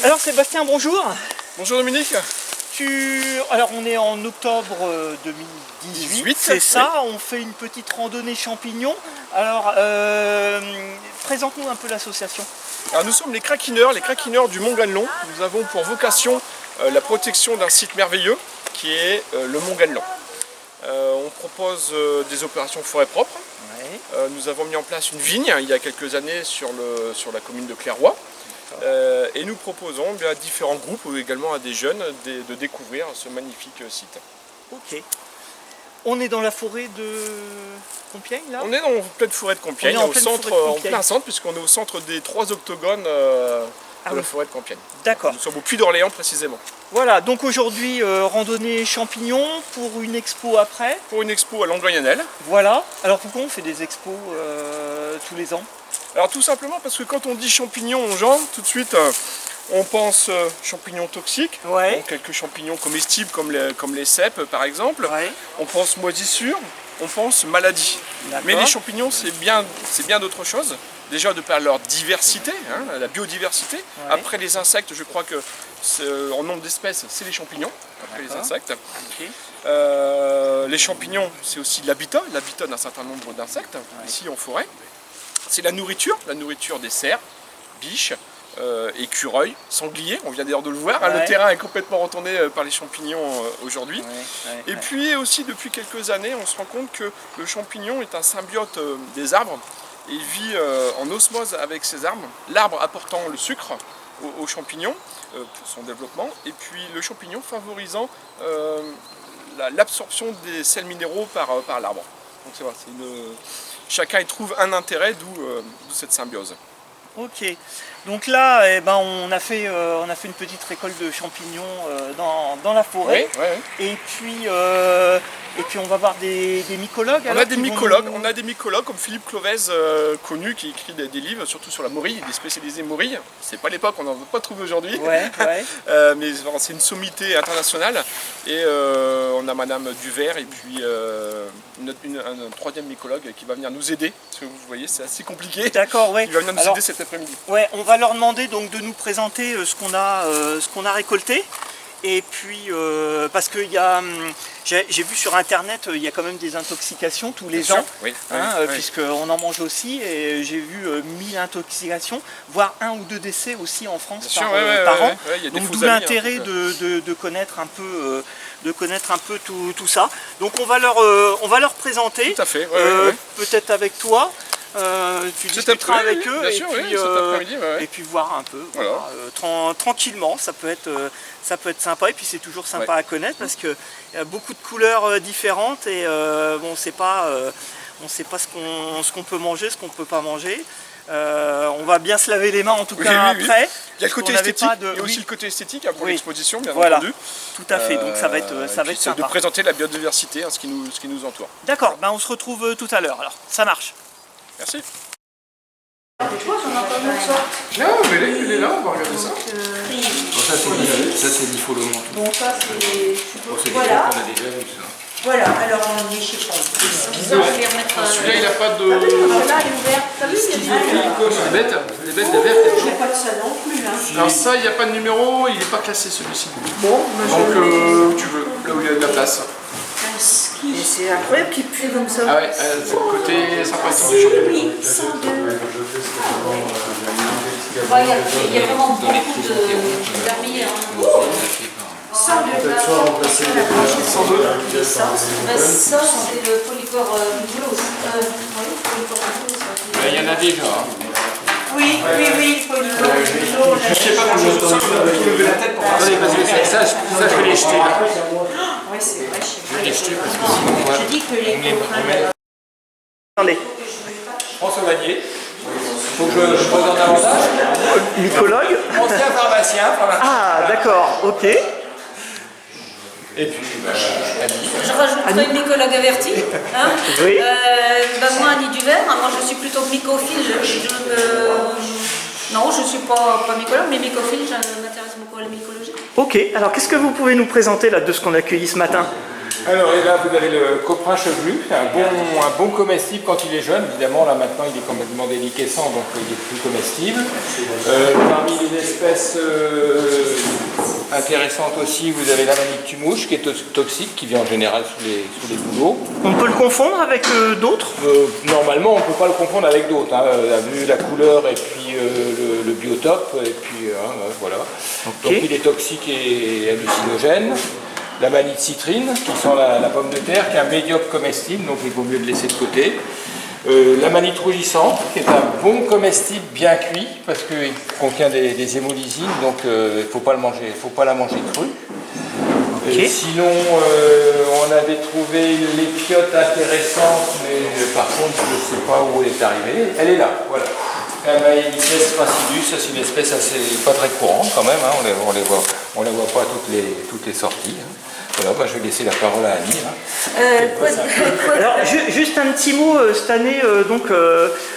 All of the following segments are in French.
Alors Sébastien, bonjour. Bonjour Dominique. Alors on est en octobre 2018, c'est ça, oui. On fait une petite randonnée champignons. Alors présente-nous un peu l'association. Alors nous sommes les craquineurs du Mont Ganelon. Nous avons pour vocation la protection d'un site merveilleux qui est le Mont Ganelon. On propose des opérations forêt propre. Ouais. Nous avons mis en place une vigne il y a quelques années sur la commune de Clairoy. Et nous proposons à différents groupes ou également à des jeunes de découvrir ce magnifique site. Ok. On est dans la forêt de Compiègne là? On est en pleine forêt de Compiègne, en plein centre, puisqu'on est au centre des 3 octogones de la forêt de Compiègne. D'accord. Nous sommes au Puy d'Orléans précisément. Voilà, donc aujourd'hui randonnée champignons pour une expo après. Pour une expo à Longueuil-en-Elle. Voilà. Alors pourquoi on fait des expos tous les ans? Alors tout simplement parce que quand on dit champignons aux gens, tout de suite on pense champignons toxiques, ouais. Donc quelques champignons comestibles comme les cèpes par exemple, ouais. On pense moisissure, on pense maladie. Mais les champignons c'est bien d'autres choses, déjà de par leur diversité, hein, la biodiversité. Ouais. Après les insectes, je crois que en nombre d'espèces c'est les champignons, après les insectes. Okay. Les champignons c'est aussi l'habitat d'un certain nombre d'insectes, ouais. Ici en forêt. C'est la nourriture des cerfs, biches, écureuils, sangliers, on vient d'ailleurs de le voir, ouais. Hein, le terrain est complètement retourné par les champignons aujourd'hui. Ouais, et puis aussi depuis quelques années, on se rend compte que le champignon est un symbiote des arbres. Il vit en osmose avec ces arbres, l'arbre apportant le sucre aux champignons pour son développement, et puis le champignon favorisant l'absorption des sels minéraux par l'arbre. Donc c'est vrai, chacun y trouve un intérêt, d'où cette symbiose. Ok, donc là on a fait une petite récolte de champignons dans la forêt. Oui, oui. Et puis on va voir des mycologues. On a des mycologues comme Philippe Clovez, connu, qui écrit des livres, surtout sur la morille, des spécialisés morille. C'est pas l'époque, on n'en veut pas trouver aujourd'hui. Ouais, ouais. Mais c'est une sommité internationale. Et on a Madame Duvert et puis un troisième mycologue qui va venir nous aider. Parce que vous voyez, c'est assez compliqué. D'accord, oui. Il va venir nous aider cet après-midi. Ouais, on va leur demander donc de nous présenter ce qu'on a récolté. Et puis, parce que j'ai vu sur internet, il y a quand même des intoxications tous les ans, oui, hein, oui. Puisqu'on en mange aussi, et j'ai vu 1000 intoxications, voire 1 ou 2 décès aussi en France par an. Donc d'où l'intérêt de connaître un peu, tout ça. Donc on va leur présenter, tout à fait, peut-être avec toi. Tu discuteras avec eux bien sûr, et puis voir un peu, voilà. Tranquillement, ça peut être sympa, et puis c'est toujours sympa à connaître parce qu'il y a beaucoup de couleurs différentes et on ne sait pas ce qu'on peut manger, ce qu'on ne peut pas manger. On va bien se laver les mains en tout cas après. Oui. Il y a le côté esthétique, il y a aussi le côté esthétique pour l'exposition, bien entendu. Tout à fait, donc ça va être sympa. De présenter la biodiversité, ce qui nous entoure. D'accord, on se retrouve tout à l'heure, alors ça marche. Merci. J'en entends une autre sorte. Non, mais il est là, on va regarder ça. Ça c'est l'iffolomant. Bon, ça c'est... Voilà. On a déjà vu ça. Voilà, alors on est chez Paul. Celui-là, il n'a pas de... Là, elle est ouverte. T'as vu, il y a des bêtes de verre. Il n'y a pas de ça non plus. Alors ça, il n'y a pas de numéro, il n'est pas classé celui-ci. Bon, donc tu veux, là où il y a de la place. Et c'est incroyable qu'il pue comme ça. Ah ouais, c'est le côté sympathique du champignon. Oui, 102. Il y a vraiment beaucoup d'armées. 102. 102. Ça, c'est le polypore microse. Il y en a déjà. Oui, polypore. Je ne sais pas quand je sors, il faut lever la tête pour voir. Attendez, parce que ça je vais les jeter là. Oui, c'est vrai, je vais les jeter parce que sinon j'ai dit que les Attendez. François Vanier. Faut que je présente davantage. Mycologue. Ancien pharmacien. Ah, d'accord, ok. Et puis, Annie. Je rajouterai une mycologue avertie. Hein. Oui. Moi, Annie Duvert, moi je suis plutôt mycophile. Non, je ne suis pas mycologue, mais mycophile, je m'intéresse beaucoup à la mycologie. Ok, alors qu'est-ce que vous pouvez nous présenter là de ce qu'on a cueilli ce matin? Alors, et là, vous avez le coprin chevelu, un bon comestible quand il est jeune. Évidemment, là maintenant, il est complètement déliquescent, donc il est plus comestible. Parmi les espèces intéressantes aussi, vous avez l'amanite tumouche, qui est toxique, qui vient en général sous les bouleaux. On peut le confondre avec d'autres? Normalement, on ne peut pas le confondre avec d'autres, hein, vu la couleur et puis le biotope, et puis voilà. Okay. Donc il est toxique et hallucinogène. L'amanite citrine, qui sent la pomme de terre, qui est un médiocre comestible, donc il vaut mieux le laisser de côté. L'amanite rougissante, qui est un bon comestible bien cuit, parce qu'il contient des hémolysines, donc il ne faut pas la manger crue. Okay. Sinon, on avait trouvé l'épiote intéressante, mais par contre, je ne sais pas où elle est arrivée. Elle est là, voilà. Amaelis facidus, c'est une espèce pas très courante quand même, hein. on la voit pas à toutes les sorties. Hein. Voilà, bah, je vais laisser la parole à Annie. Alors, juste un petit mot, cette année,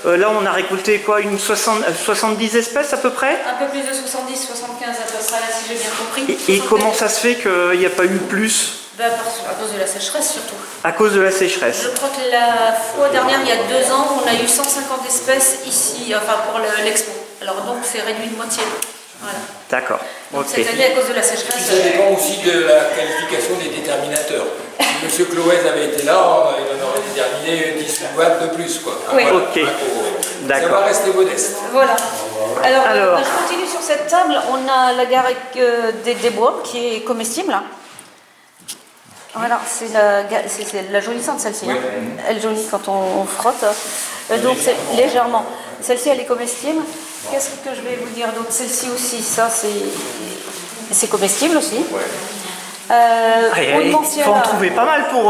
là on a récolté quoi, 70 espèces à peu près? Un peu plus de 70, 75 à peu près, là, si j'ai bien compris. Et comment ça se fait qu'il n'y a pas eu plus? À cause de la sécheresse surtout. À cause de la sécheresse. Je crois que la fois dernière, il y a 2 ans, on a eu 150 espèces ici, enfin pour l'expo. Alors donc c'est réduit de moitié. Voilà. D'accord. Okay. Cette année, à cause de la sécheresse. Ça dépend aussi de la qualification des déterminateurs. Si M. Cloès avait été là, il en aurait déterminé 10 watts de plus, quoi. Oui. Voilà. Ok. D'accord. Ça va rester modeste. Voilà. Alors je continue sur cette table. On a la garrigue des bois qui est comestible. Voilà, c'est la jaunissante celle-ci. Oui. Hein. Elle jaunit quand on frotte. Donc c'est légèrement. Celle-ci elle est comestible. Qu'est-ce que je vais vous dire d'autre? Celle-ci aussi, ça c'est comestible aussi. Ouais. Il faut en trouver pas mal pour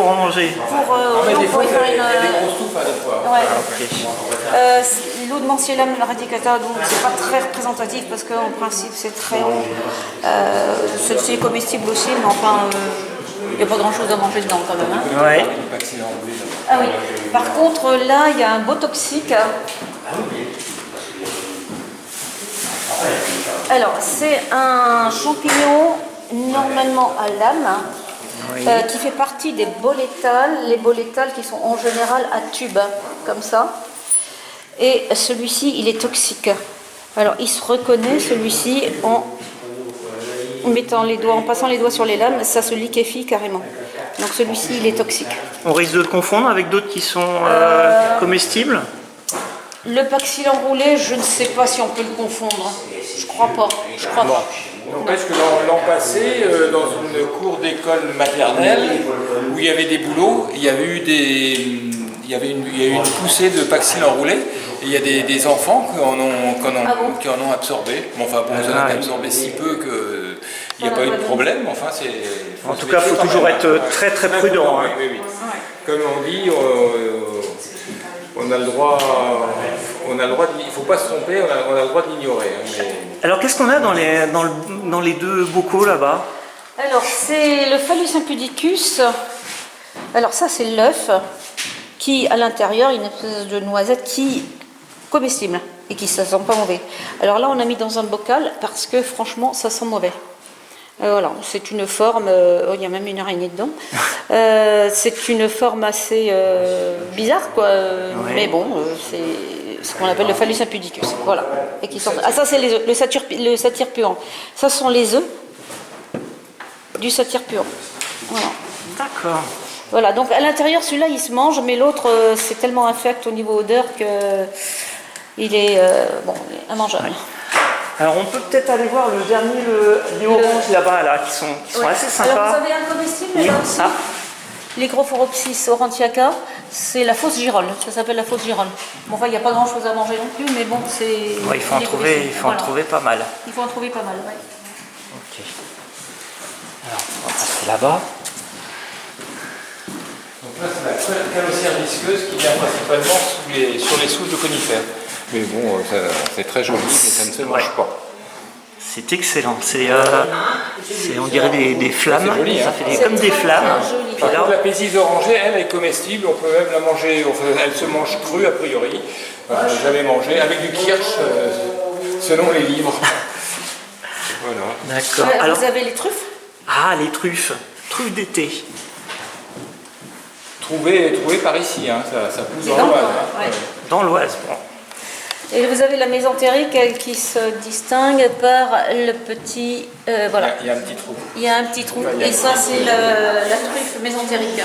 en manger. Des fois, il y a des grosses touffes des fois. Ouais. L'eau de Manciellum radicata, donc c'est pas très représentatif parce qu'en principe c'est très haut. Celle-ci est comestible aussi, mais enfin. Il n'y a pas grand chose à manger dedans quand même. Hein. Ouais. Ah oui. Par contre, là, il y a un beau toxique. Alors, c'est un champignon normalement à lame qui fait partie des bolétales. Les bolétales qui sont en général à tube, comme ça. Et celui-ci, il est toxique. Alors, il se reconnaît, celui-ci, en passant les doigts sur les lames, ça se liquéfie carrément. Donc celui-ci, il est toxique. On risque de le confondre avec d'autres qui sont comestibles? Le paxil enroulé, je ne sais pas si on peut le confondre. Je crois pas. Donc est-ce que l'an passé, dans une cour d'école maternelle, où il y avait des boulots, il y a eu une poussée de paxil enroulé, et il y a des enfants qui en ont absorbé. Bon, enfin bon, ça en a absorbé si peu qu'il n'y a pas eu de problème. Enfin, en tout cas, il faut toujours être très très prudent. Hein. Oui. Comme on dit, on a le droit, il ne faut pas se tromper, on a le droit de l'ignorer. Hein, mais... Alors qu'est-ce qu'on a dans les deux bocaux là-bas? Alors c'est le Phallus impudicus. Alors ça c'est l'œuf qui à l'intérieur, une espèce de noisette qui comestible et qui ne sent pas mauvais. Alors là on a mis dans un bocal parce que franchement ça sent mauvais. Voilà, c'est une forme, il y a même une araignée dedans. C'est une forme assez bizarre, quoi. Ouais. Mais bon, c'est ce qu'on appelle le Phallus impudicus. Voilà. Et qui sort... Ah, ça, c'est le satyre puant. Ça sont les œufs du satyre puant. Voilà. D'accord. Voilà, donc à l'intérieur, celui-là, il se mange, mais l'autre, c'est tellement infect au niveau odeur que il est immangeable. Ouais. Alors on peut peut-être aller voir le dernier, les oranges là-bas, là, qui sont assez sympas. Alors vous avez un comestible là aussi. L'Hygrophorhopsis aurantiaca, c'est la fausse girole, ça s'appelle la fausse girole. Bon, enfin, il n'y a pas grand-chose à manger non plus, mais bon, c'est... Ouais, il faut en trouver pas mal. Il faut en trouver pas mal, oui. Ok. Alors, on va passer là-bas. Donc là, c'est la calocère visqueuse qui vient principalement sur les souches de conifères. Mais bon, c'est très joli, mais ça ne se mange pas. C'est excellent. On dirait des flammes. Joli, hein. Ça fait comme des flammes. Par contre, la pézise orangée, elle est comestible. On peut même la manger. Elle se mange crue a priori. Jamais mangée avec du kirsch, selon les livres. Voilà. D'accord. Alors, vous avez les truffes? ah, les truffes. Truffes d'été. Trouvé par ici, hein, ça pousse dans dans l'Oise. le coin, Hein. ouais. Dans l'Oise. Bon. Et vous avez la mésentérique qui se distingue par le petit... voilà. Il y a un petit trou. Il y a un petit trou. Et ça, c'est la truffe mésentérique.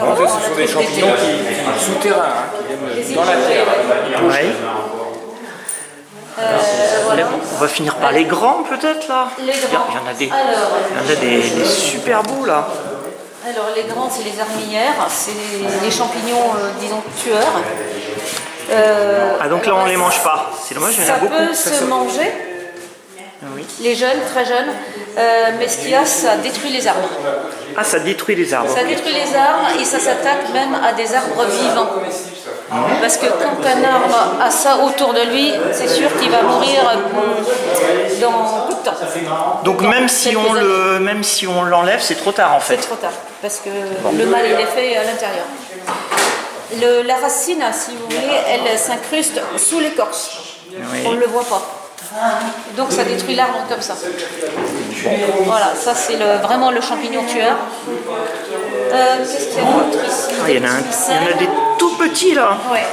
En fait, ce sont des champignons qui souterrains, hein, qui viennent dans la terre. Ouais. Là, on va finir par les grands peut-être là. Les grands. Il y en a des, Alors, il y en a des super beaux là. alors, les grands, c'est les armillères. C'est les champignons, disons, tueurs. Ah donc là on les mange pas. C'est dommage, il y en a Ça beaucoup. peut se manger, Oui. les jeunes, très jeunes, mais ce qu'il y a, ça détruit les arbres. Ah ça détruit les arbres. Ça détruit les arbres et ça s'attaque même à des arbres vivants. Parce que quand un arbre a ça autour de lui, c'est sûr qu'il va mourir dans peu de temps. Donc même si on l'enlève, c'est trop tard en C'est fait. trop tard, parce que le mal il est fait à l'intérieur. La racine, si vous voulez, elle s'incruste sous l'écorce. Oui. On ne le voit pas. Donc ça détruit l'arbre comme ça. Voilà, ça c'est vraiment le champignon tueur. Qu'est-ce qu'il y a d'autre ici? Ah, il y en a des tout petits là. Ouais.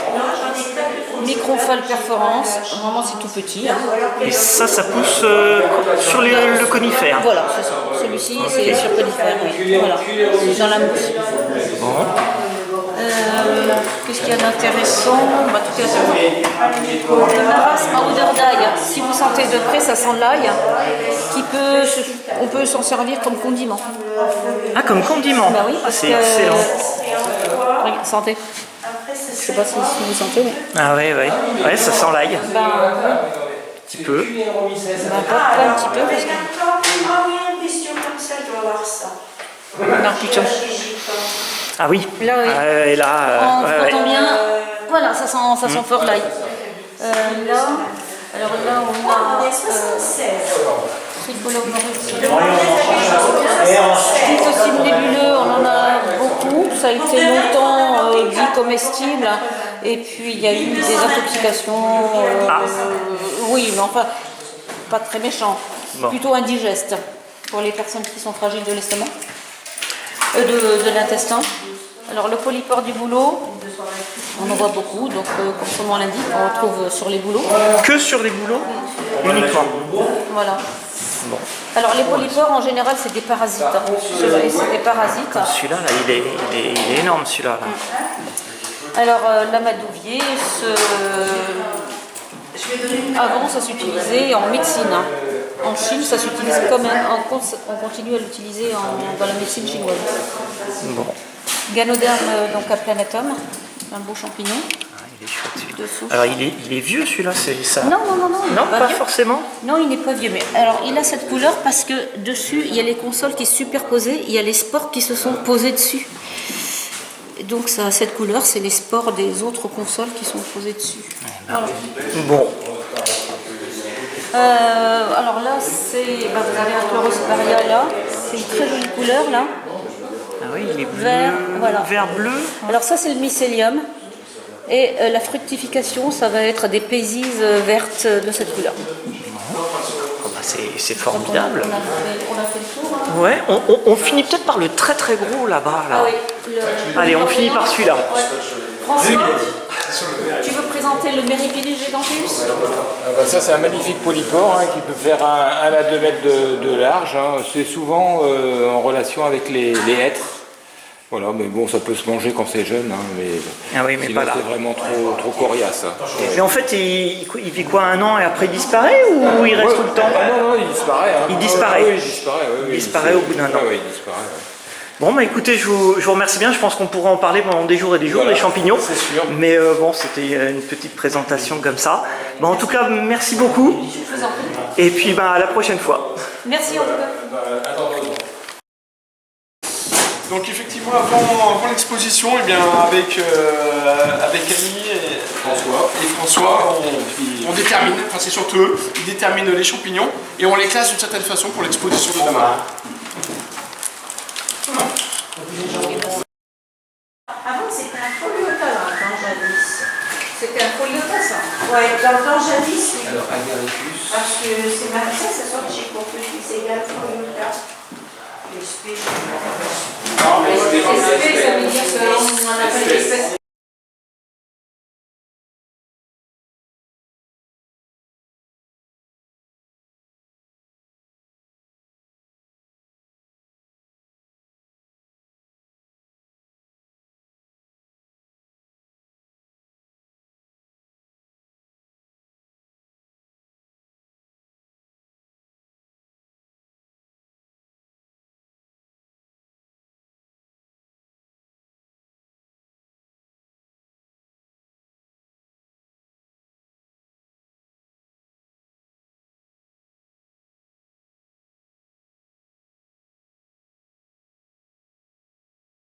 Microphale perforance, vraiment c'est tout petit. Hein. Et ça pousse sur le conifère. Voilà, c'est ça. Celui-ci c'est sur conifère, oui. Voilà, dans la mousse. Qu'est-ce qu'il y a d'intéressant? Bah, tout est intéressant. Le marasme à odeur d'ail. Si vous sentez de près, ça sent l'ail. On peut s'en servir comme condiment. Ah comme condiment. Bah oui, Ah, parce c'est que... excellent. Regarde, sentez. Je sais pas si vous sentez, mais... Ah ouais, ça sent l'ail. Ben, Un petit peu. pas un petit peu, parce que... Ah oui, une question comme ça, je dois avoir ça. Non, plutôt. Ah oui. Là, oui. Et là, En ouais, frottant bien, voilà, ça sent fort l'ail. Là, alors là, on a... tricolore Cytocine nébuleux, on en a beaucoup. Ça a été longtemps dit comestible. Et puis, il y a eu des intoxications. Oui, mais enfin, pas très méchant. Bon. Plutôt indigeste pour les personnes qui sont fragiles de l'estomac. De l'intestin. Alors le polypore du bouleau, on en voit beaucoup, donc comme son nom l'indique, on le trouve sur les bouleaux. que sur les bouleaux uniquement. Voilà. Alors les polypores en général c'est des parasites. Hein. C'est des parasites. Celui-là, là, il est énorme celui-là. Là. Alors l'amadouvier, avant ça s'utilisait en médecine. Hein. En Chine, ça s'utilise quand même. On continue à l'utiliser dans la médecine chinoise. Bon. Ganoderme, donc aplanatum, un beau champignon. Ah, il est chouette celui-là. De souche. Alors il est vieux celui-là, c'est ça? Non, il Non, n'est pas vieux. forcément. Non, il n'est pas vieux, mais alors il a cette couleur parce que dessus, il y a les consoles qui sont superposées, il y a les spores qui se sont posés dessus. Et donc ça a cette couleur, c'est les spores des autres consoles qui sont posées dessus. Voilà. Bon. Alors là, vous avez un Chlorosparia là, c'est une très jolie couleur là. Ah oui, il est bleu, Vert, voilà. vert bleu. Alors ça c'est le mycélium. Et la fructification, ça va être des pézises vertes de cette couleur. Oh, bah, c'est formidable. On a fait le tour. Hein. Ouais, on finit peut-être par le très très gros là-bas. Là. Ah oui. Allez, on finit par celui-là. Ouais. François, tu veux présenter le Méripilus giganteus? Ça c'est un magnifique polypore hein, qui peut faire 1 à 2 mètres de large. Hein. C'est souvent en relation avec les hêtres. Voilà, mais bon, ça peut se manger quand c'est jeune, hein, Ah oui, mais sinon pas là. c'est vraiment trop coriace. Hein. Mais en fait, il vit quoi, 1 an et après il disparaît ou il reste tout le temps? Ah non, il disparaît. Hein. Il disparaît. Oui, il disparaît. Il disparaît au bout d'un an. Oui, il disparaît. Ouais. Bon, bah écoutez, je vous remercie bien. Je pense qu'on pourra en parler pendant des jours et des jours, Voilà, des champignons. c'est sûr. Mais bon, c'était une petite présentation comme ça. Bon, en tout cas, merci beaucoup. Je vous en prie. Et puis, à la prochaine fois. Merci en tout cas. Donc effectivement, avant l'exposition, eh bien, avec Annie et François, on détermine, enfin c'est surtout eux, ils déterminent les champignons et on les classe d'une certaine façon pour l'exposition de demain. Avant, c'était un foliota, là, quand j'avais. C'était un foliota ça. Ouais, dans jadis, oui. Alors, agaricus. Parce que c'est ma ça sort de chez Courpus, c'est égal pour le cas. Non, mais SP, ça veut dire qu'on appelle l'espèce.